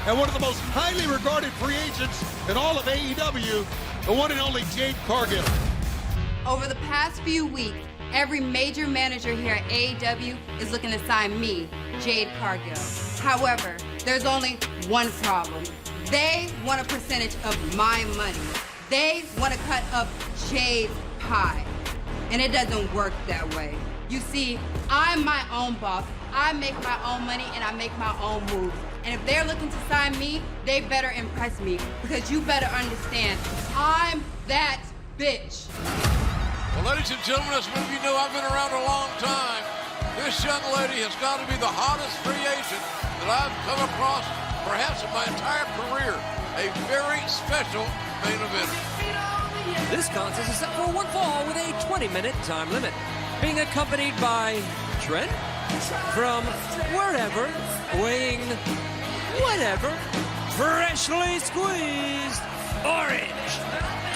and one of the most highly regarded free agents in all of AEW, the one and only Jade Cargill. Over the past few weeks, every major manager here at AEW is looking to sign me, Jade Cargill. However, there's only one problem. They want a percentage of my money. They want a cut of Jade's pie. And it doesn't work that way. You see, I'm my own boss. I make my own money and I make my own moves. And if they're looking to sign me, they better impress me, because you better understand, I'm that bitch. Well, ladies and gentlemen, as many of you know, I've been around a long time. This young lady has got to be the hottest free agent that I've come across, perhaps in my entire career. A very special main event. This contest is set for one fall with a 20-minute time limit. Being accompanied by Trent from wherever, weighing whatever, freshly squeezed Orange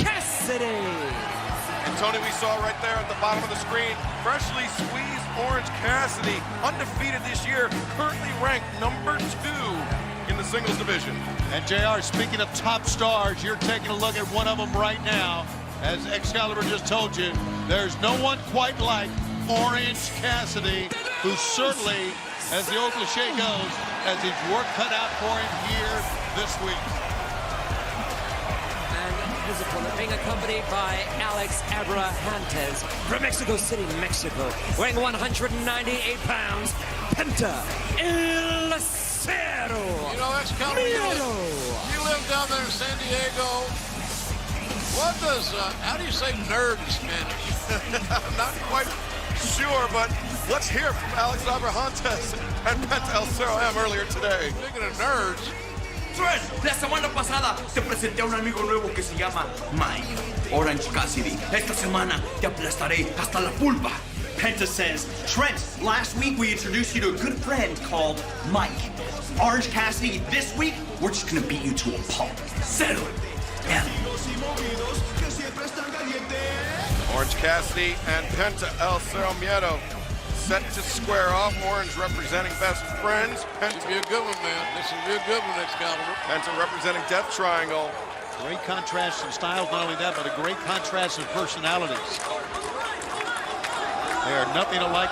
Cassidy. And Tony, we saw right there at the bottom of the screen, freshly squeezed Orange Cassidy, undefeated this year, currently ranked number 2 in the singles division. And JR, speaking of top stars, you're taking a look at one of them right now. As Excalibur just told you, there's no one quite like Orange Cassidy, who certainly, as the old cliche goes, has his work cut out for him here this week. His opponent being accompanied by Alex Abrahantes from Mexico City, Mexico, weighing 198 pounds, Penta El Acero. You know, that's kind of you live down there in San Diego. What does, how do you say nerd in Spanish? I'm not quite sure, but let's hear from Alex Abrahantes and Penta El Acero M earlier today. Speaking of nerds, Trent, la semana pasada te presenté a un amigo nuevo que se llama Mike, Orange Cassidy. Esta semana te aplastaré hasta la pulpa. Penta says, Trent, last week we introduced you to a good friend called Mike. Orange Cassidy, this week, we're just gonna beat you to a pulp. Settle it. Yeah. Orange Cassidy and Penta El Acero Miedo set to square off. Orange representing best friends. this will be a good one, man. This will be a good one, Excalibur. Penta representing Death Triangle. Great contrast in styles, not only that, but a great contrast in personalities. They are nothing alike.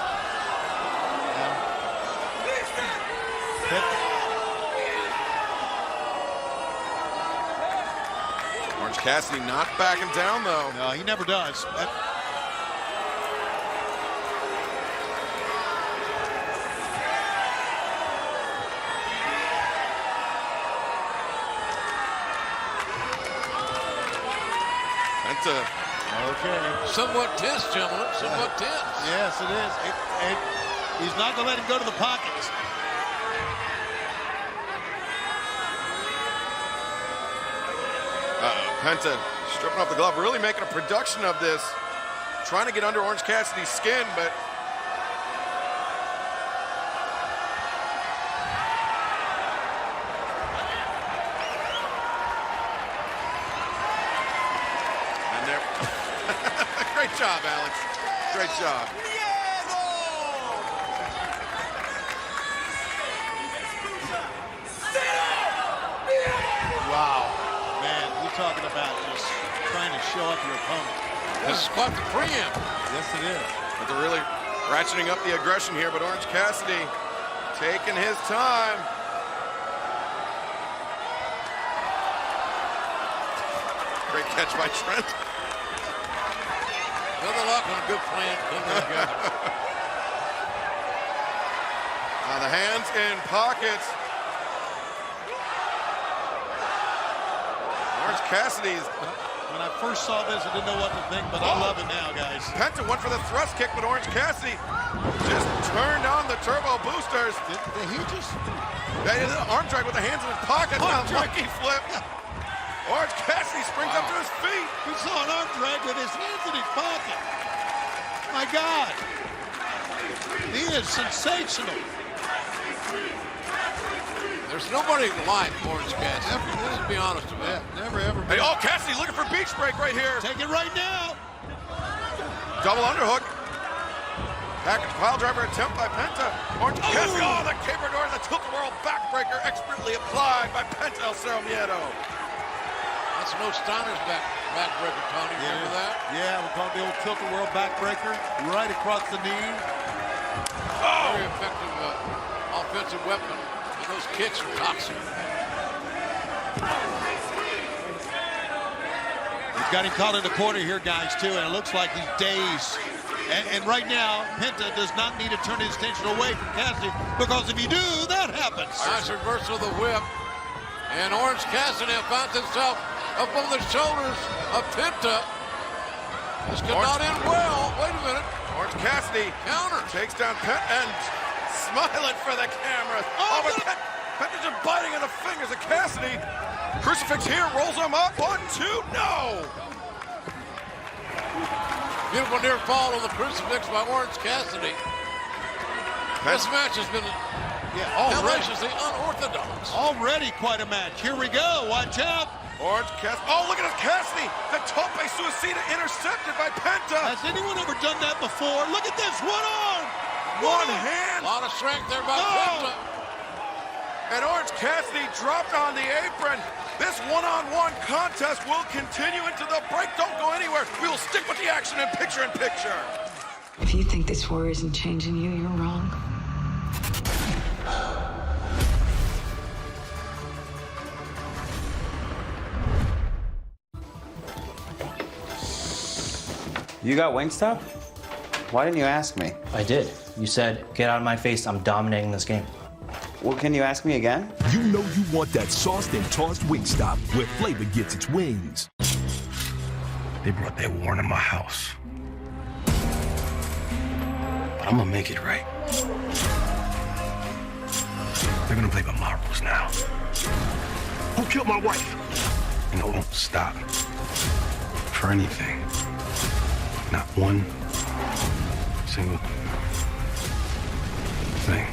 Orange Cassidy not backing down, though. No, he never does. Penta. Okay. Somewhat tense, gentlemen. Somewhat tense. Yes, it is. He's not going to let him go to the pockets. Penta stripping off the glove, really making a production of this. Trying to get under Orange Cassidy's skin, but and there. Great job, Alex. Great job. Wow. Man, we're talking about just trying to show up your opponent. This is quite the preamp. Yes, it is. But they're really ratcheting up the aggression here, but Orange Cassidy taking his time. Great catch by Trent. Another luck on a good plan coming together. Now the hands in pockets. Orange Cassidy's. When I first saw this, I didn't know what to think, but I love it now, guys. Penta went for the thrust kick, but Orange Cassidy just turned on the turbo boosters. Did he just... Arm drag with the hands in his pockets. Now monkey flip. Orange Cassidy springs up to his feet. We saw an arm drag with his hands in his pocket. My God. He is sensational. There's nobody like Orange Cassidy. Let's be honest about it. Never, ever Hey, been. oh, Cassidy looking for beach break right here. Take it right now. Double underhook. Package pile driver attempt by Penta. Orange Cassidy. Oh, the caper door, the tilt-a-whirl backbreaker expertly applied by Penta El Zero Miedo. That's no Steiner's backbreaker, Tony. Remember that? Yeah, we're calling the old tilt-a-whirl backbreaker right across the knee. Very effective offensive weapon. And those kicks are toxic. He's got him caught in the corner here, guys, too, and it looks like he's dazed. And right now, Penta does not need to turn his attention away from Cassidy, because if he do, that happens. Nice reversal of the whip. And Orange Cassidy finds himself up on the shoulders of Penta. This could not end well. Wait a minute. Orange Cassidy Counter. takes down Penta and smiling for the cameras. Oh, but Penta's just biting on the fingers of Cassidy. Crucifix here, rolls him up. 1, 2, no! Beautiful near fall on the crucifix by Orange Cassidy. This match has been hellaciously unorthodox. Already quite a match. Here we go. Watch out. Orange Cassidy. Oh, look at this Cassidy. The tope suicida intercepted by Penta. Has anyone ever done that before? Look at this. One arm. One hand. A lot of strength there by Penta. And Orange Cassidy dropped on the apron. This one-on-one contest will continue into the break. Don't go anywhere. We will stick with the action in picture-in-picture. If you think this war isn't changing you, you're wrong. You got Wingstop? Why didn't you ask me? I did. You said, get out of my face, I'm dominating this game. Well, can you ask me again? You know you want that sauced and tossed Wingstop, where flavor gets its wings. They brought that war into my house. But I'm gonna make it right. They're gonna play by my rules now. Who killed my wife? And I won't stop for anything. Not one single thing.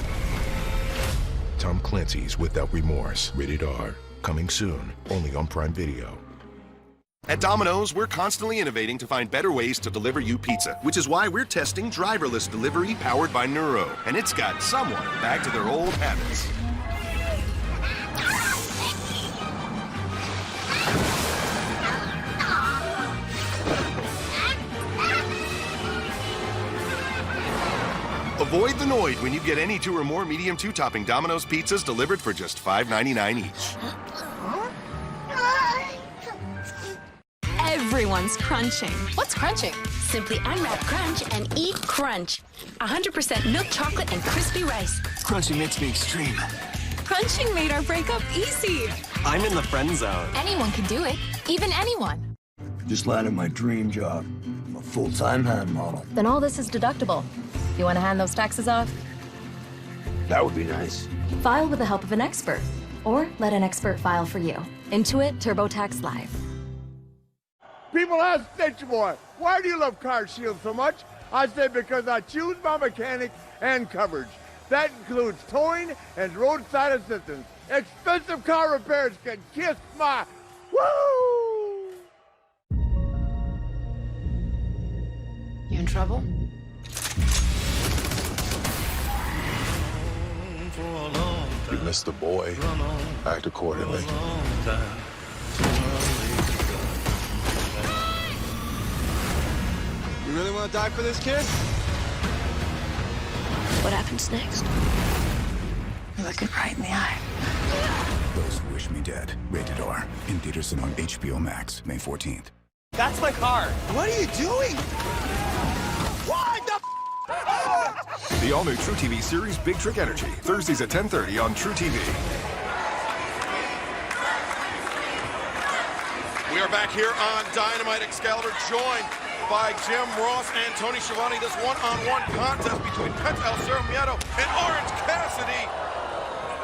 Tom Clancy's Without Remorse. Rated R. Coming soon. Only on Prime Video. At Domino's, we're constantly innovating to find better ways to deliver you pizza, which is why we're testing driverless delivery powered by Neuro. And it's got someone back to their old habits. Avoid the Noid when you get any 2 or more medium 2-topping Domino's pizzas delivered for just $5.99 each. Everyone's crunching. What's crunching? Simply unwrap Crunch and eat Crunch. 100% milk chocolate and crispy rice. Crunching makes me extreme. Crunching made our breakup easy. I'm in the friend zone. Anyone can do it. Even anyone. Just landed my dream job. I'm a full-time hand model. Then all this is deductible. You want to hand those taxes off? That would be nice. File with the help of an expert. Or let an expert file for you. Intuit TurboTax Live. People ask Stitch Boy, why do you love Car Shield so much? I say because I choose my mechanic and coverage. That includes towing and roadside assistance. Expensive car repairs can kiss my woo! You in trouble? You missed the boy. Act accordingly. You really want to die for this kid? What happens next? You're looking right in the eye. Those Who Wish Me Dead. Rated R. In theaters and on HBO Max, May 14th. That's my car. What are you doing? Why the The all-new True TV series Big Trick Energy. Thursdays at 10:30 on True TV. We are back here on Dynamite. Excalibur joined by Jim Ross and Tony Schiavone. This one-on-one contest between Penta El Zero Miedo and Orange Cassidy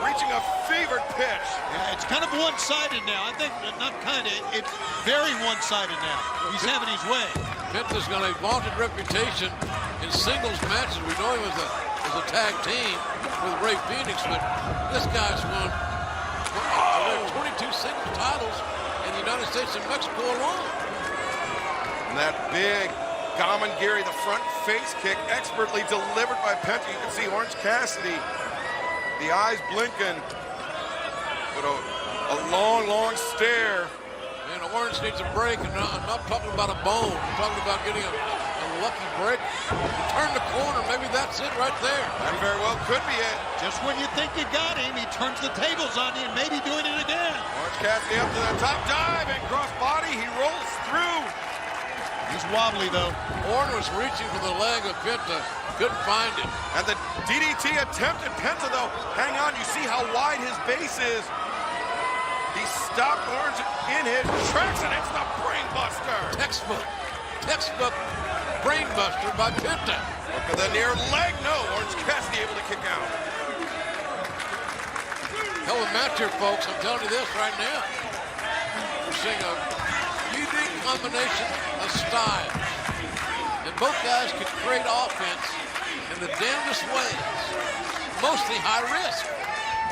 reaching a fevered pitch. Yeah, it's kind of one-sided now. I think, not kind of, it's very one-sided now. He's having his way. Penta's got a vaunted reputation in singles matches. We know him as a tag team with Ray Phoenix, but this guy's won 22 singles titles in the United States and Mexico alone. And that big Gamangiri, the front face kick, expertly delivered by Penta. You can see Orange Cassidy, the eyes blinking, with a long, long stare. Man, Orange needs a break, and I'm not talking about a bone. I'm talking about getting a lucky break. Turn the corner, maybe that's it right there. That very well could be it. Just when you think you got him, he turns the tables on you and maybe doing it again. Orange Cassidy up to the top dive and cross body. He rolls through. He's wobbly, though. Orton was reaching for the leg of Penta. Couldn't find it. And the DDT attempted. Penta, though, hang on. You see how wide his base is. He stopped Orange in his tracks, and it's the brainbuster. Textbook brainbuster by Penta. Look at the near leg. No, Orange Cassidy able to kick out. Hell of a match here, folks. I'm telling you this right now. We're seeing a unique combination of styles. And both guys can create offense in the damnedest ways. Mostly high risk.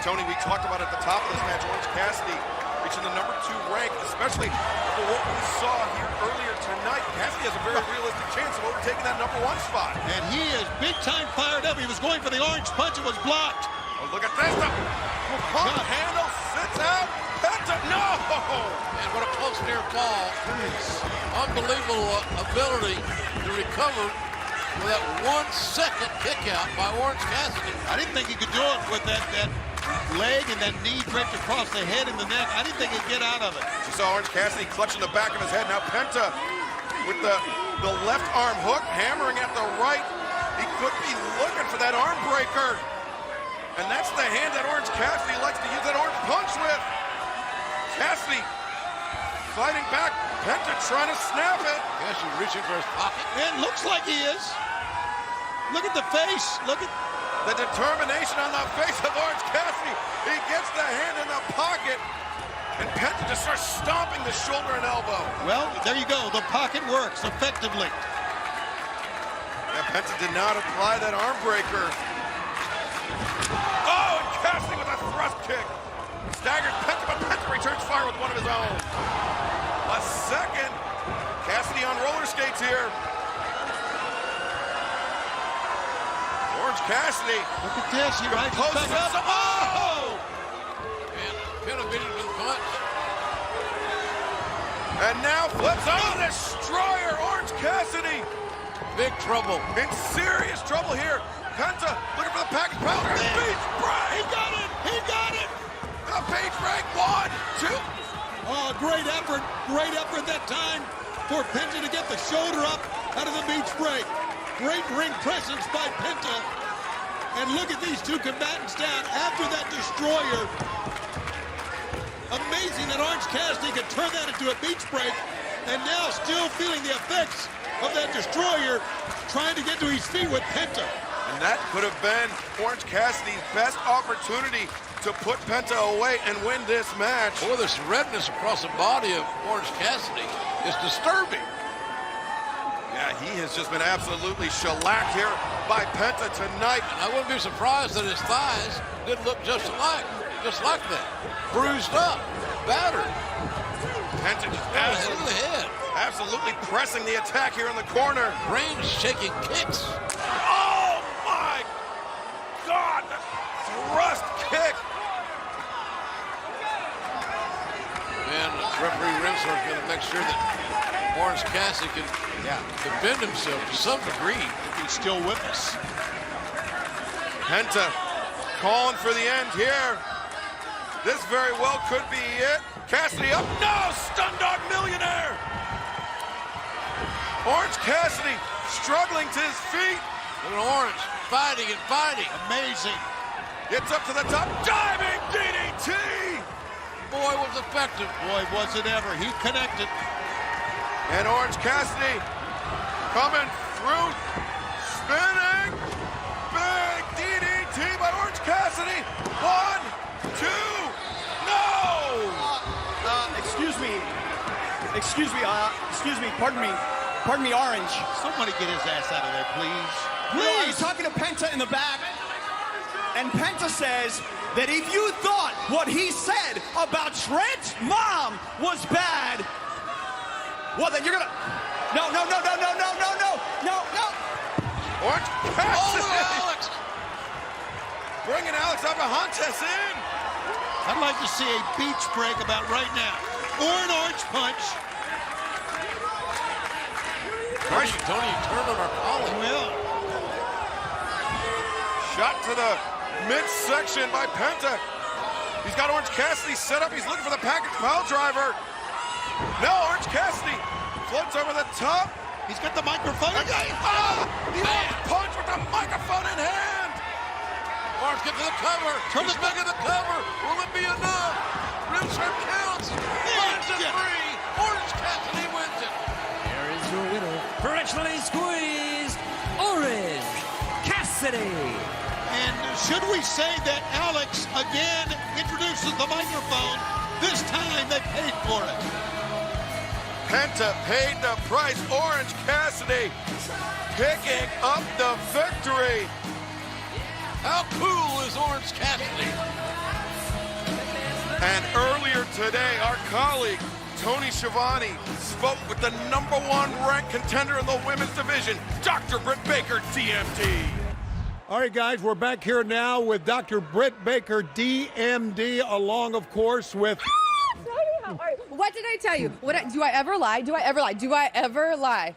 Tony, we talked about at the top of this match, Orange Cassidy reaching the number 2 rank, especially for what we saw here earlier tonight. Cassidy has a very realistic chance of overtaking that number 1 spot. And he is big time fired up. He was going for the orange punch. It was blocked. Oh, look at this. The pump handle sits out. Penta, no! And what a close near call. Unbelievable ability to recover with that 1 second kick out by Orange Cassidy. I didn't think he could do it with that leg and that knee draped across the head and the neck. I didn't think he'd get out of it. You saw Orange Cassidy clutching the back of his head. Now Penta with the left arm hook, hammering at the right. He could be looking for that arm breaker. And that's the hand that Orange Cassidy likes to use that orange punch with. Cassidy fighting back. Penta trying to snap it. Cassidy reaching for his pocket. It looks like he is. Look at the face. Look at the determination on the face of Orange Cassidy. He gets the hand in the pocket, and Penta just starts stomping the shoulder and elbow. Well, there you go. The pocket works effectively. Yeah, Penta did not apply that arm breaker. Oh, and Cassidy with a thrust kick. Staggers Penta, but Penta returns fire with one of his own. A second. Cassidy on roller skates here. Orange Cassidy. Look at this. He rises back up. Oh! And Penta beat him to the punch. And now flips on the destroyer. Orange Cassidy. Big trouble. In serious trouble here. Penta looking for the package power. Beach break. He got it. He got it. The beach break. 1, 2. Oh, great effort. Great effort that time for Penta to get the shoulder up out of the beach break. Great ring presence by Penta. And look at these two combatants down after that destroyer. Amazing that Orange Cassidy could turn that into a beach break, and now still feeling the effects of that destroyer, trying to get to his feet with Penta. And that could have been Orange Cassidy's best opportunity to put Penta away and win this match. Boy, this redness across the body of Orange Cassidy is disturbing. Yeah, he has just been absolutely shellacked here by Penta tonight. And I wouldn't be surprised that his thighs didn't look just like that. Bruised up, battered. Penta just absolutely pressing the attack here in the corner. Brain-shaking kicks. Oh my God! The thrust kick. And referee Rensler is going to make sure that Orange Cassidy can defend himself to some degree. He's still with us. Penta calling for the end here. This very well could be it. Cassidy up. No! Stun Dog Millionaire! Orange Cassidy struggling to his feet. Look at Orange fighting and fighting. Amazing. Gets up to the top. Diving DDT! Boy, was effective. Boy, was it ever. He connected. And Orange Cassidy coming through. Spinning. Big DDT by Orange Cassidy. 1, 2. No! Excuse me, pardon me, Orange. Somebody get his ass out of there, please. No, I was talking to Penta in the back, and Penta says that if you thought what he said about Trent's mom was bad, well, then you're gonna... No. Cassidy! Alex! Bringing Alex Abrahantes in. I'd like to see a beach break about right now. Or an orange punch. Tony turned on our colleague. Well. Shot to the midsection by Penta. He's got Orange Cassidy set up. He's looking for the package pile driver. No, Orange Cassidy floats over the top. He's got the microphone. He punch with the microphone in hand. Orange get to the cover. He's making the cover. Will it be enough? Rim serve counts. 5-3. Orange Cassidy wins it. Here is your winner, freshly squeezed Orange Cassidy. And should we say that Alex again introduces the microphone? This time they paid for it. Penta paid the price. Orange Cassidy picking up the victory. How cool is Orange Cassidy? And earlier today, our colleague Tony Schiavone spoke with the #1 ranked contender in the women's division, Dr. Britt Baker, DMD. All right, guys, we're back here now with Dr. Britt Baker, DMD, along, of course, with... What did I tell you? Do I ever lie? Do I ever lie? Do I ever lie?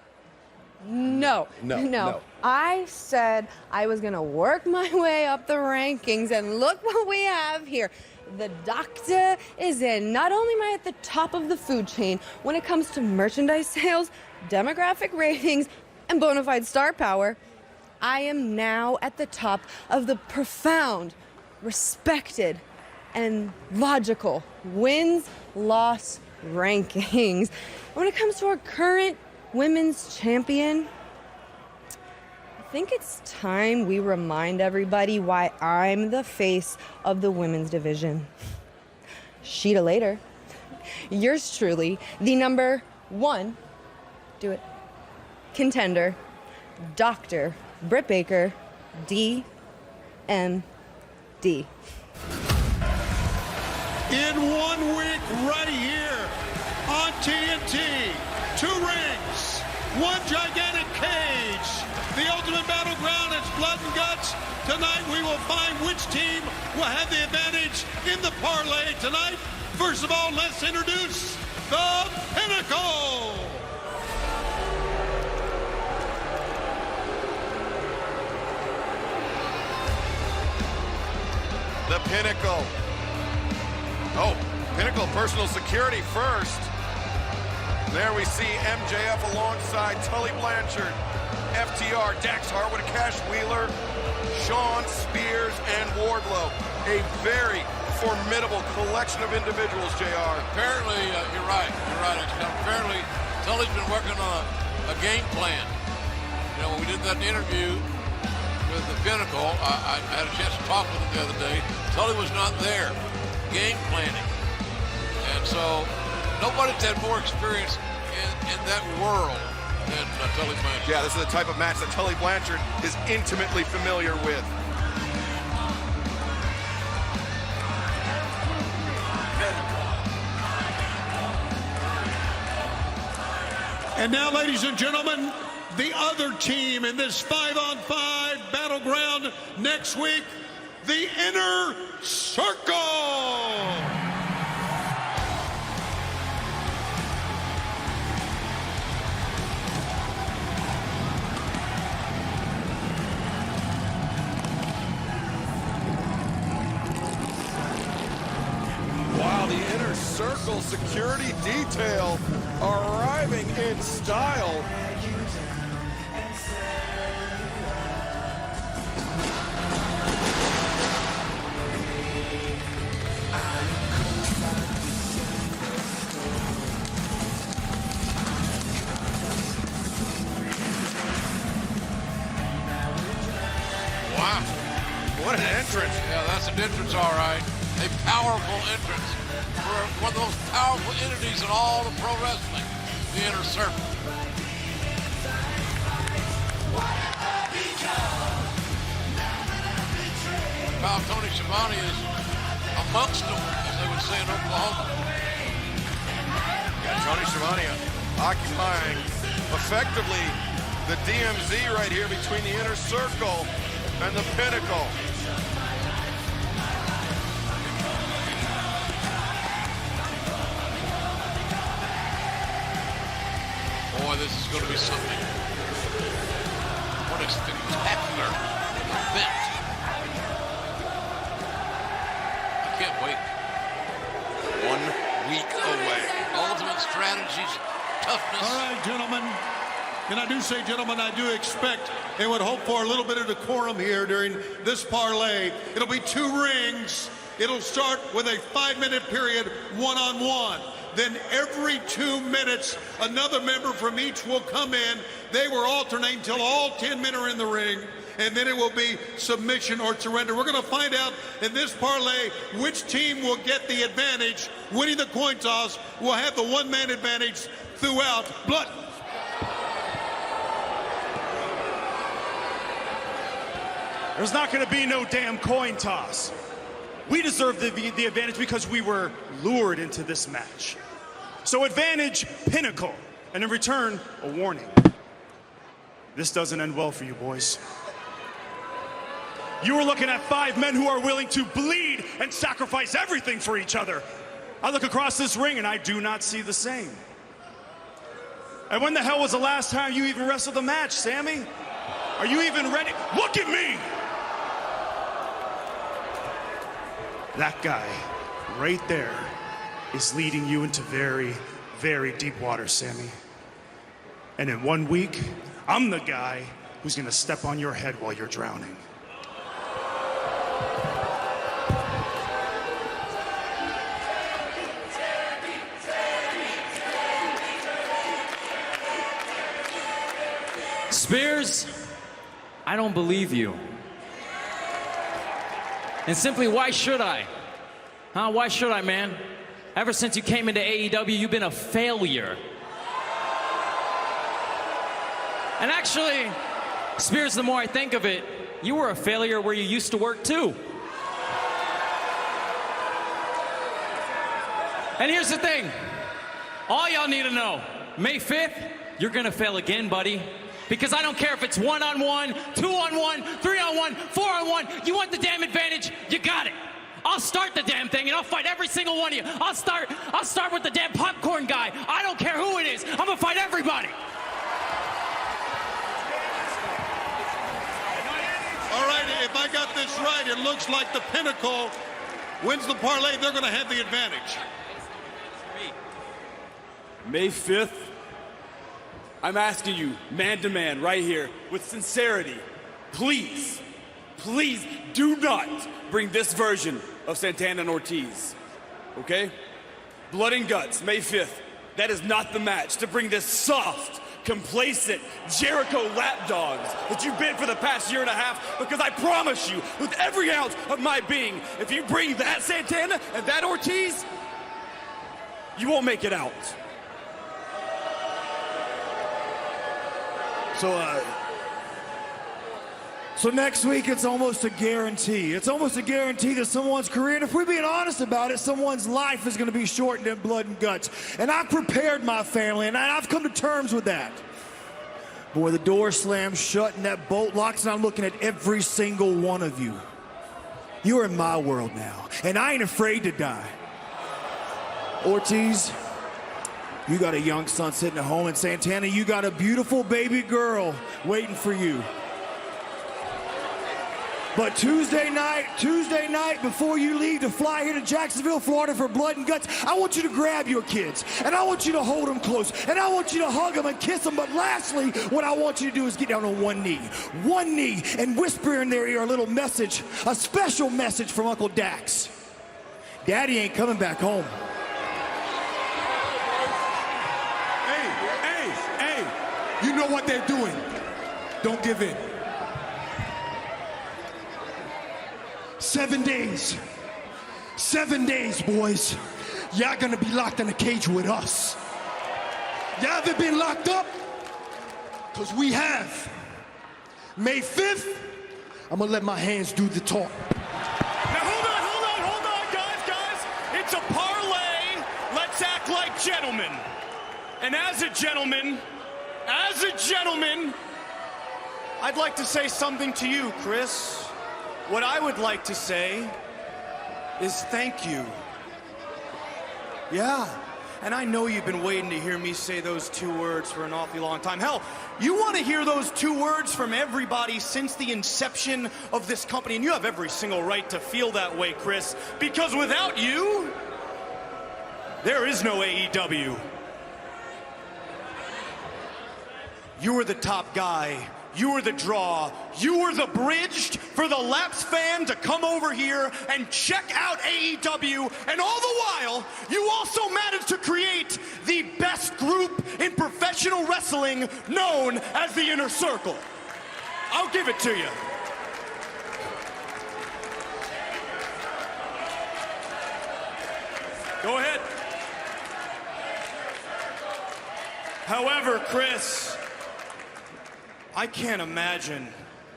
No. No. I said I was going to work my way up the rankings, and look what we have here. The doctor is in. Not only am I at the top of the food chain when it comes to merchandise sales, demographic ratings, and bona fide star power, I am now at the top of the profound, respected, and logical wins-loss rankings. When it comes to our current women's champion, I think it's time we remind everybody why I'm the face of the women's division. Sheeta later. Yours truly, the #1, do it, contender, Dr. Britt Baker, DMD. In 1 week, right here on TNT, 2 rings, 1 gigantic cage. The ultimate battleground is blood and guts. Tonight we will find which team will have the advantage in the parlay tonight. First of all, let's introduce the Pinnacle. The Pinnacle. Oh, Pinnacle Personal Security first. There we see MJF alongside Tully Blanchard, FTR, Dax Harwood, Cash Wheeler, Shawn Spears, and Wardlow. A very formidable collection of individuals, JR. Apparently, you're right. Apparently, Tully's been working on a game plan. You know, when we did that interview with the Pinnacle, I had a chance to talk with him the other day. Tully was not there, game planning. And so, nobody's had more experience in that world than Tully Blanchard. Yeah, this is the type of match that Tully Blanchard is intimately familiar with. And now, ladies and gentlemen, the other team in this 5-on-5 battleground next week, the Inner Circle. Wow, the Inner Circle security detail arriving in style. Wow. What an entrance. Yeah, that's an entrance, all right. A powerful entrance for one of the most powerful entities in all of pro wrestling, the Inner Circle. Wow, Tony Schiavone is amongst them, as they would say in Oklahoma. Yeah, Tony Schiavone occupying effectively The DMZ right here between the Inner Circle and the Pinnacle. Boy, this is going to be something. What a spectacular event. I can't wait. 1 week away. Ultimate strategies, toughness. All right, gentlemen. And I do say, gentlemen, I do expect and would hope for a little bit of decorum here during this parlay. It'll be 2 rings. It'll start with a 5-minute period, one-on-one. Then every 2 minutes, another member from each will come in. They will alternate until all 10 men are in the ring. And then it will be submission or surrender. We're going to find out in this parlay which team will get the advantage. Winning the coin toss will have the one-man advantage throughout. Blood. There's not going to be no damn coin toss. We deserve the advantage because we were lured into this match. So advantage, Pinnacle. And in return, a warning. This doesn't end well for you, boys. You are looking at 5 men who are willing to bleed and sacrifice everything for each other. I look across this ring and I do not see the same. And when the hell was the last time you even wrestled a match, Sammy? Are you even ready? Look at me! That guy right there is leading you into very, very deep water, Sammy. And in 1 week, I'm the guy who's gonna step on your head while you're drowning. Spears, I don't believe you. And simply, why should I? Huh? Why should I, man? Ever since you came into AEW, you've been a failure. And actually, Spears, the more I think of it, you were a failure where you used to work too. And here's the thing. All y'all need to know, May 5th, you're gonna fail again, buddy. Because I don't care if it's 1-on-1, 2-on-1, 3-on-1, 4-on-1. You want the damn advantage, you got it. I'll start the damn thing and I'll fight every single one of you. I'll start with the damn popcorn guy. I don't care who it is. I'm gonna fight everybody. All right, if I got this right, it looks like the Pinnacle wins the parlay. They're gonna have the advantage. May 5th, I'm asking you, man to man, right here, with sincerity, please, please do not bring this version of Santana and Ortiz, okay? Blood and Guts, May 5th. That is not the match to bring this soft, complacent Jericho lapdogs that you've been for the past year and a half, because I promise you, with every ounce of my being, if you bring that Santana and that Ortiz, you won't make it out. So next week, it's almost a guarantee. It's almost a guarantee that someone's career, and if we're being honest about it, someone's life is going to be shortened in Blood and Guts. And I've prepared my family, and I've come to terms with that. Boy, the door slams shut and that bolt locks, and I'm looking at every single one of you. You're in my world now, and I ain't afraid to die. Ortiz, you got a young son sitting at home, and Santana, you got a beautiful baby girl waiting for you. But Tuesday night, before you leave to fly here to Jacksonville, Florida for Blood and Guts, I want you to grab your kids, and I want you to hold them close, and I want you to hug them and kiss them. But lastly, what I want you to do is get down on one knee, and whisper in their ear a little message, a special message from Uncle Dax. Daddy ain't coming back home. Hey, you know what they're doing. Don't give in. 7 days. 7 days, boys. Y'all gonna be locked in a cage with us. Y'all ever been locked up? Because we have. May 5th, I'm gonna let my hands do the talk. Now hold on, guys. It's a parlay. Let's act like gentlemen. And as a gentleman, I'd like to say something to you, Chris. What I would like to say is thank you. Yeah, and I know you've been waiting to hear me say those 2 words for an awfully long time. Hell, you want to hear those 2 words from everybody since the inception of this company, and you have every single right to feel that way, Chris, because without you, there is no AEW. You were the top guy. You were the draw. You were the bridge for the Laps fan to come over here and check out AEW. And all the while, you also managed to create the best group in professional wrestling known as the Inner Circle. I'll give it to you. Go ahead. However, Chris, I can't imagine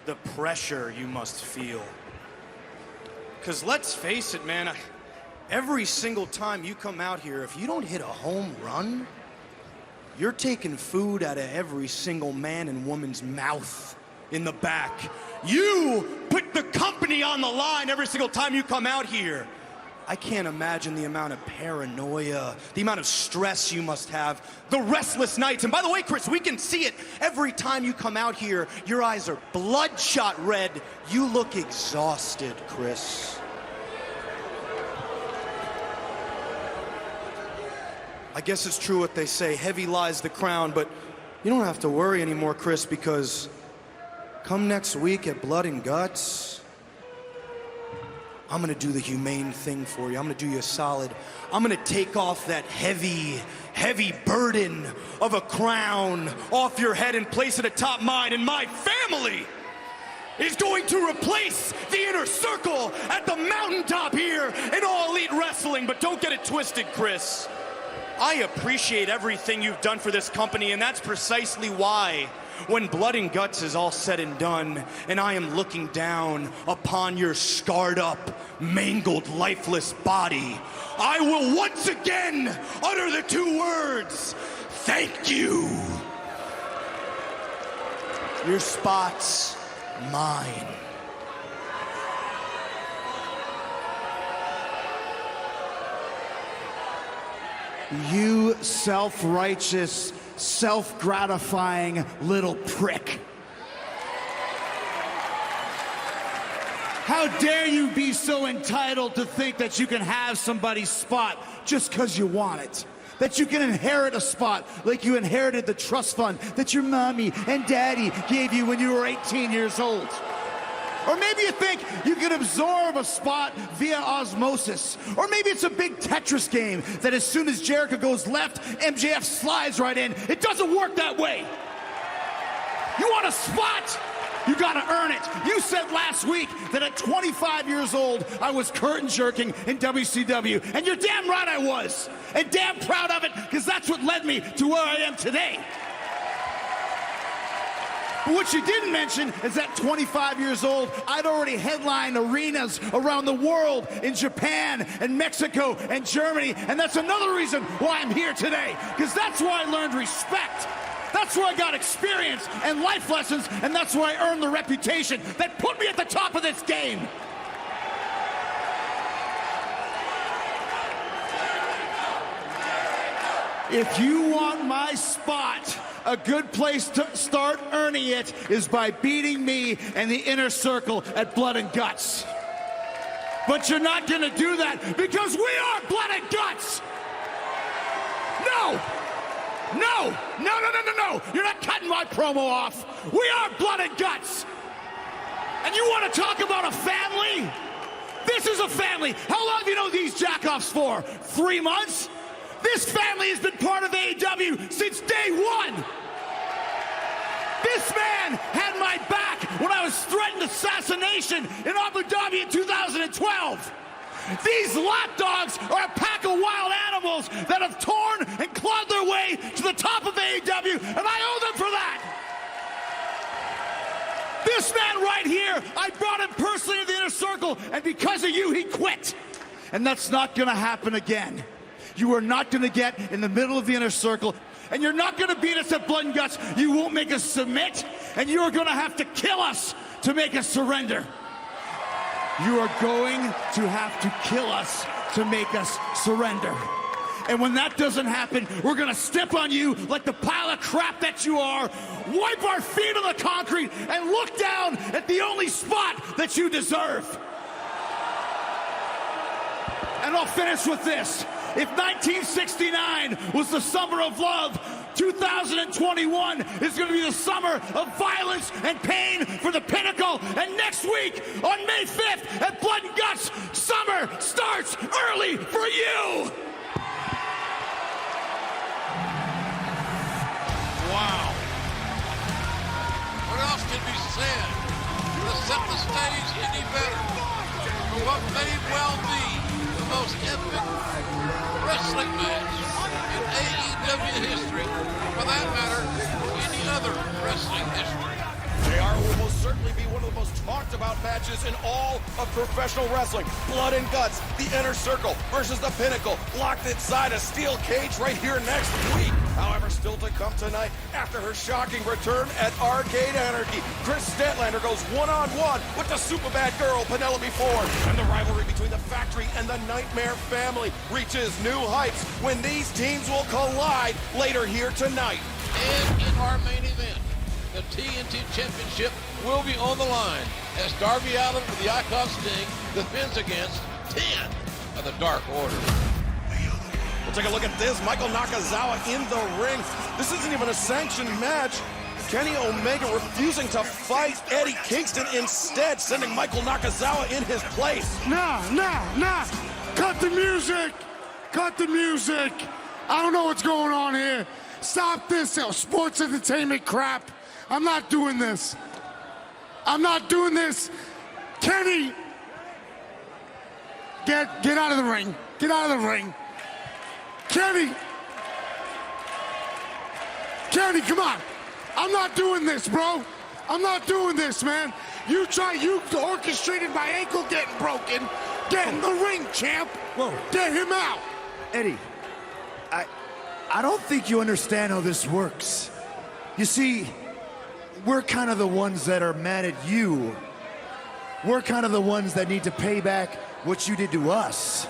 the pressure you must feel. Because let's face it, man, every single time you come out here, if you don't hit a home run, you're taking food out of every single man and woman's mouth in the back. You put the company on the line every single time you come out here. I can't imagine the amount of paranoia, the amount of stress you must have, the restless nights. And by the way, Chris, we can see it every time you come out here. Your eyes are bloodshot red. You look exhausted, Chris. I guess it's true what they say, heavy lies the crown, but you don't have to worry anymore, Chris, because come next week at Blood and Guts, I'm gonna do the humane thing for you. I'm gonna do you a solid. I'm gonna take off that heavy, heavy burden of a crown off your head and place it atop mine, and my family is going to replace the Inner Circle at the mountaintop here in All Elite Wrestling. But don't get it twisted, Chris. I appreciate everything you've done for this company, and that's precisely why when Blood and Guts is all said and done, and I am looking down upon your scarred up, mangled, lifeless body, I will once again utter the 2 words, thank you. Your spot's mine. You self-righteous, self-gratifying little prick. How dare you be so entitled to think that you can have somebody's spot just because you want it? That you can inherit a spot like you inherited the trust fund that your mommy and daddy gave you when you were 18 years old. Or maybe you think you can absorb a spot via osmosis. Or maybe it's a big Tetris game that as soon as Jericho goes left, MJF slides right in. It doesn't work that way. You want a spot? You gotta earn it. You said last week that at 25 years old, I was curtain jerking in WCW. And you're damn right I was. And damn proud of it, because that's what led me to where I am today. But what you didn't mention is that 25 years old, I'd already headlined arenas around the world in Japan and Mexico and Germany. And that's another reason why I'm here today, because that's where I learned respect. That's where I got experience and life lessons, and that's where I earned the reputation that put me at the top of this game. If you want my spot, a good place to start earning it is by beating me and the Inner Circle at Blood and Guts. But you're not gonna do that because we are Blood and Guts! No! No! No, no, no, no, no! You're not cutting my promo off! We are Blood and Guts! And you want to talk about a family? This is a family! How long have you known these jackoffs for? 3 months? This family has been part of AEW since day one! This man had my back when I was threatened assassination in Abu Dhabi in 2012! These lapdogs are a pack of wild animals that have torn and clawed their way to the top of AEW, and I owe them for that! This man right here, I brought him personally to the Inner Circle, and because of you, he quit. And that's not gonna happen again. you are not going to get in the middle of the inner circle. And you're not going to beat us at Blood and Guts. You won't make us submit. And you are going to have to kill us to make us surrender. You are going to have to kill us to make us surrender. And when that doesn't happen, we're going to step on you like the pile of crap that you are, wipe our feet on the concrete, and look down at the only spot that you deserve. And I'll finish with this. If 1969 was the summer of love, 2021 is going to be the summer of violence and pain for the Pinnacle. And next week, on May 5th at Blood and Guts, summer starts early for you. Wow. What else can be said to set the stage any better for what may well be the most epic wrestling match in AEW history, or for that matter, any other wrestling history? JR will most certainly be one of the most talked about matches in all of professional wrestling. Blood and Guts, the Inner Circle versus the Pinnacle, locked inside a steel cage right here next week. However, still to come tonight, after her shocking return at Arcade Anarchy, Chris Statlander goes one-on-one with the Superbad girl, Penelope Ford. And the rivalry between the Factory and the Nightmare family reaches new heights when these teams will collide later here tonight. And in our main event, the TNT Championship will be on the line as Darby Allin with the Icon Sting defends against 10 of the Dark Order. We'll take a look at this. Michael Nakazawa in the ring. This isn't even a sanctioned match. Kenny Omega refusing to fight Eddie Kingston, instead sending Michael Nakazawa in his place. Nah. Cut the music. Cut the music. I don't know what's going on here. Stop this sports entertainment crap. I'm not doing this. I'm not doing this. Kenny, get out of the ring. Get out of the ring. Kenny, come on. I'm not doing this, bro. I'm not doing this, man. You orchestrated my ankle getting broken. Get in the ring, champ. Whoa. Get him out. Eddie, I don't think you understand how this works. You see, we're kind of the ones that are mad at you. We're kind of the ones that need to pay back what you did to us.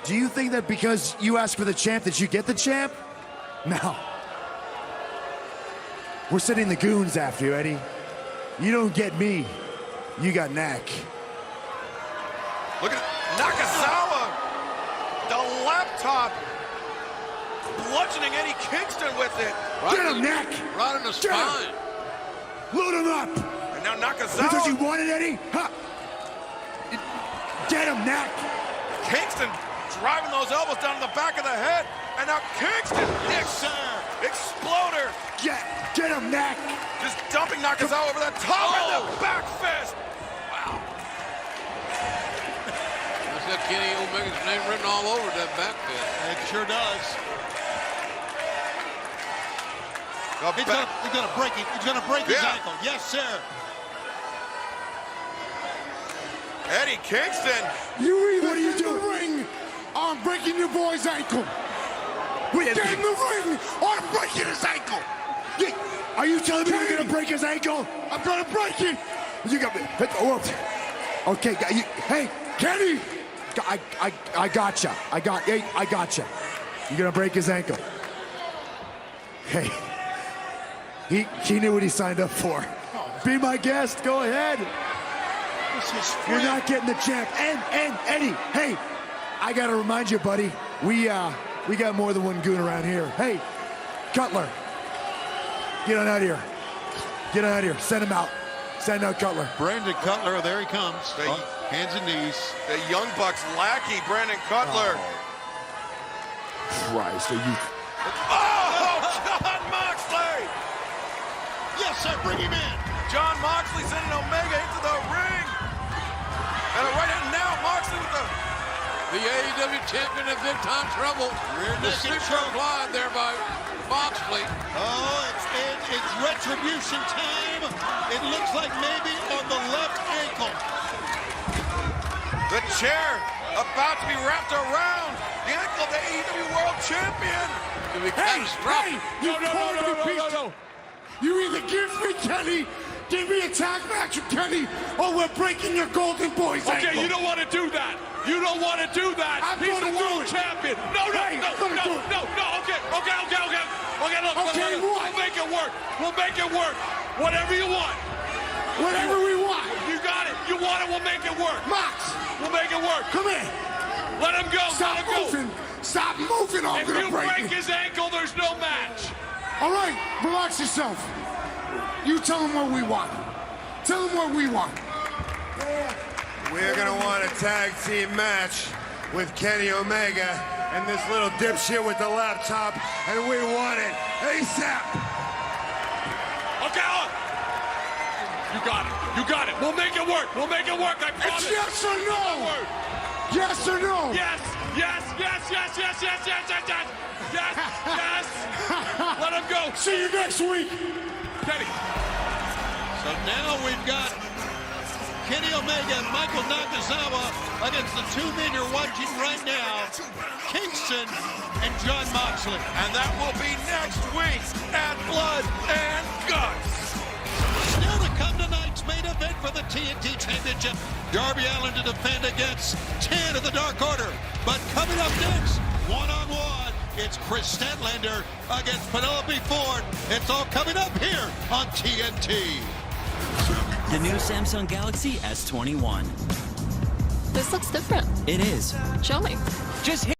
Do you think that because you asked for the champ that you get the champ? No. We're sending the goons after you, Eddie. You don't get me. You got Knack. Look at Nakazawa. The laptop. Bludgeoning Eddie Kingston with it. Get him, Knack. Right in the spine. Load him up. And now Nakazawa. Because you wanted, Eddie? Huh. Get him, Knack. Kingston driving those elbows down to the back of the head. And now Kingston. Exploder. Get him, Knack. Just dumping Nakazawa over the top and the back fist. Wow. That's got Kenny Omega's name written all over that back fist. It sure does. He's gonna break it. He's gonna break his ankle. Yes, sir. Eddie Kingston. You either get in the ring or I'm breaking your boy's ankle. Get in the ring or I'm breaking his ankle. Are you telling me you're gonna break his ankle? I'm gonna break it. You got me. Okay, hey, Kenny. I gotcha. I gotcha. You're gonna break his ankle. Hey. He knew what he signed up for. Be my guest. Go ahead. You're not getting the champ. And Eddie, hey, I gotta remind you, buddy. We got more than one goon around here. Hey, Cutler, get on out of here. Get on out of here. Send him out. Send out Cutler. Brandon Cutler, there he comes. Hands and knees. The Young Bucks lackey, Brandon Cutler. Christ, are you? John Moxley! Yes, sir, bring him in. John Moxley sending Omega into the ring. And right now, Moxley with the AEW champion in big time trouble. The super applied there by Moxley. Oh, it's retribution time. It looks like maybe on the left ankle. The chair about to be wrapped around the ankle of the AEW World Champion. Hey, No. You either give me Kenny, give me a tag match with Kenny, or we're breaking your Golden Boy's ankle. Okay, you don't want to do that. You don't want to do that. He's the world champion. No. Okay, look. We'll make it work. We'll make it work. Whatever you want. Whatever we want. You got it. You want it, we'll make it work. Mox. We'll make it work. Come here. Let him go. Stop moving. Stop moving. I'm If gonna you break his ankle, there's no match. All right, relax yourself. You tell him what we want. Tell him what we want. We're gonna want a tag team match with Kenny Omega and this little dipshit with the laptop, and we want it ASAP. Okay, You got it. We'll make it work. I promise. It's yes or no. Yes or no. Yes. Let him go. See you next week. Kenny. So now we've got Kenny Omega and Michael Nakazawa against the two men you're watching right now, Kingston and Jon Moxley. And that will be next week at Blood and Guts. Still to come tonight's main event for the TNT Championship. Darby Allin to defend against 10 of the Dark Order. But coming up next, one-on-one, it's Chris Statlander against Penelope Ford. It's all coming up here on TNT. The new Samsung Galaxy S21. This looks different. It is. Show me. Just hit